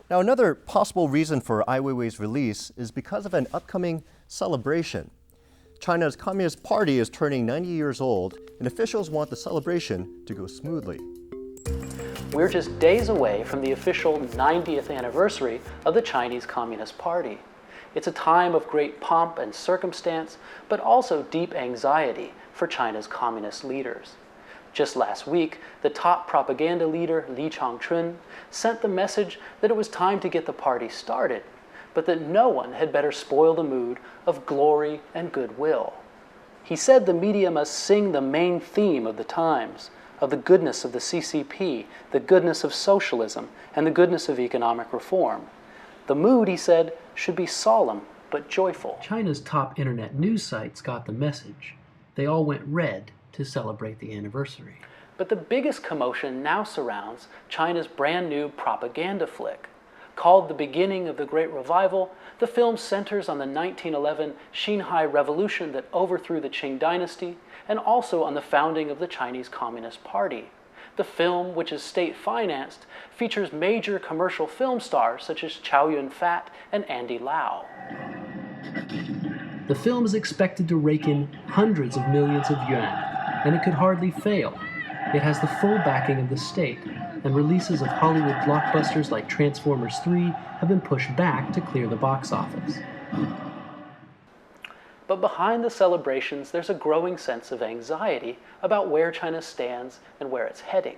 Now, another possible reason for Ai Weiwei's release is because of an upcoming celebration. China's Communist Party is turning 90 years old, and officials want the celebration to go smoothly. We're just days away from the official 90th anniversary of the Chinese Communist Party. It's a time of great pomp and circumstance, but also deep anxiety for China's communist leaders. Just last week, the top propaganda leader, Li Changchun, sent the message that it was time to get the party started, but that no one had better spoil the mood of glory and goodwill. He said the media must sing the main theme of the times, of the goodness of the CCP, the goodness of socialism, and the goodness of economic reform. The mood, he said, should be solemn but joyful. China's top internet news sites got the message. They all went red to celebrate the anniversary. But the biggest commotion now surrounds China's brand new propaganda flick. Called The Beginning of the Great Revival, the film centers on the 1911 Xinhai Revolution that overthrew the Qing dynasty, and also on the founding of the Chinese Communist Party. The film, which is state-financed, features major commercial film stars such as Chow Yun-fat and Andy Lau. The film is expected to rake in hundreds of millions of yuan, and it could hardly fail. It has the full backing of the state, and releases of Hollywood blockbusters like Transformers 3 have been pushed back to clear the box office. But behind the celebrations, there's a growing sense of anxiety about where China stands and where it's heading.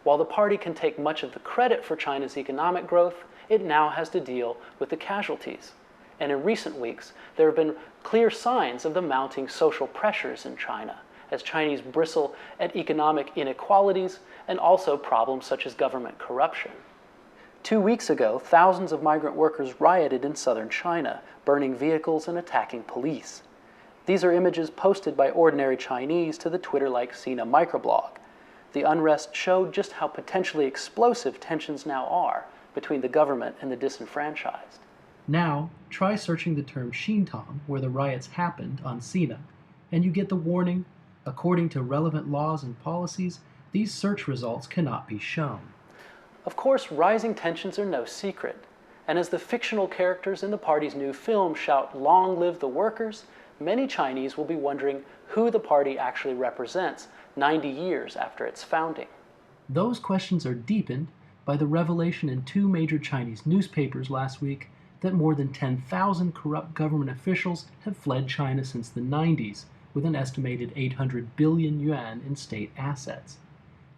While the party can take much of the credit for China's economic growth, it now has to deal with the casualties. And in recent weeks, there have been clear signs of the mounting social pressures in China, as Chinese bristle at economic inequalities and also problems such as government corruption. 2 weeks ago, thousands of migrant workers rioted in southern China, burning vehicles and attacking police. These are images posted by ordinary Chinese to the Twitter-like Sina microblog. The unrest showed just how potentially explosive tensions now are between the government and the disenfranchised. Now, try searching the term Xintang, where the riots happened, on Sina, and you get the warning, according to relevant laws and policies, these search results cannot be shown. Of course, rising tensions are no secret, and as the fictional characters in the party's new film shout, "Long live the workers," many Chinese will be wondering who the party actually represents 90 years after its founding. Those questions are deepened by the revelation in 2 major Chinese newspapers last week that more than 10,000 corrupt government officials have fled China since the 90s, with an estimated 800 billion yuan in state assets.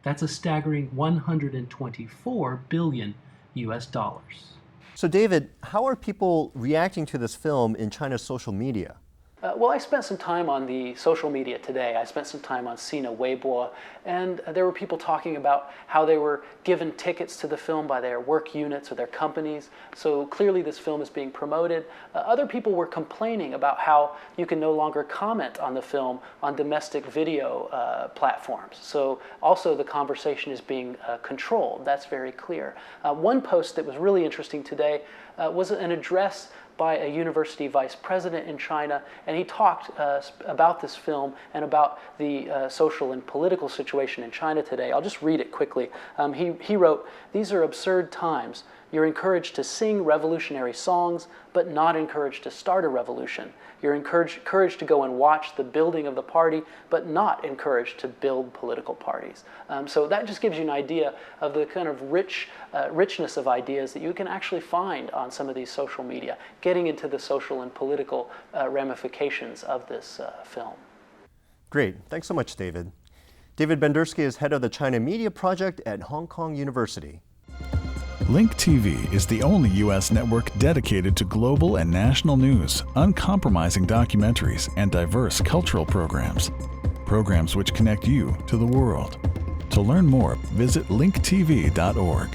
That's a staggering 124 billion US dollars. So David, how are people reacting to this film in China's social media? Well, I spent some time on the social media today. I spent some time on Sina Weibo, and there were people talking about how they were given tickets to the film by their work units or their companies. So clearly this film is being promoted. Other people were complaining about how you can no longer comment on the film on domestic video platforms. So also the conversation is being controlled. That's very clear. One post that was really interesting today was an address by a university vice president in China, and he talked about this film and about the social and political situation in China today. I'll just read it quickly. He wrote, "These are absurd times. You're encouraged to sing revolutionary songs, but not encouraged to start a revolution. You're encouraged to go and watch the building of the party, but not encouraged to build political parties." So that just gives you an idea of the kind of richness of ideas that you can actually find on some of these social media, getting into the social and political ramifications of this film. Great. Thanks so much, David. David Bandurski is head of the China Media Project at Hong Kong University. Link TV is the only U.S. network dedicated to global and national news, uncompromising documentaries, and diverse cultural programs. Programs which connect you to the world. To learn more, visit linktv.org.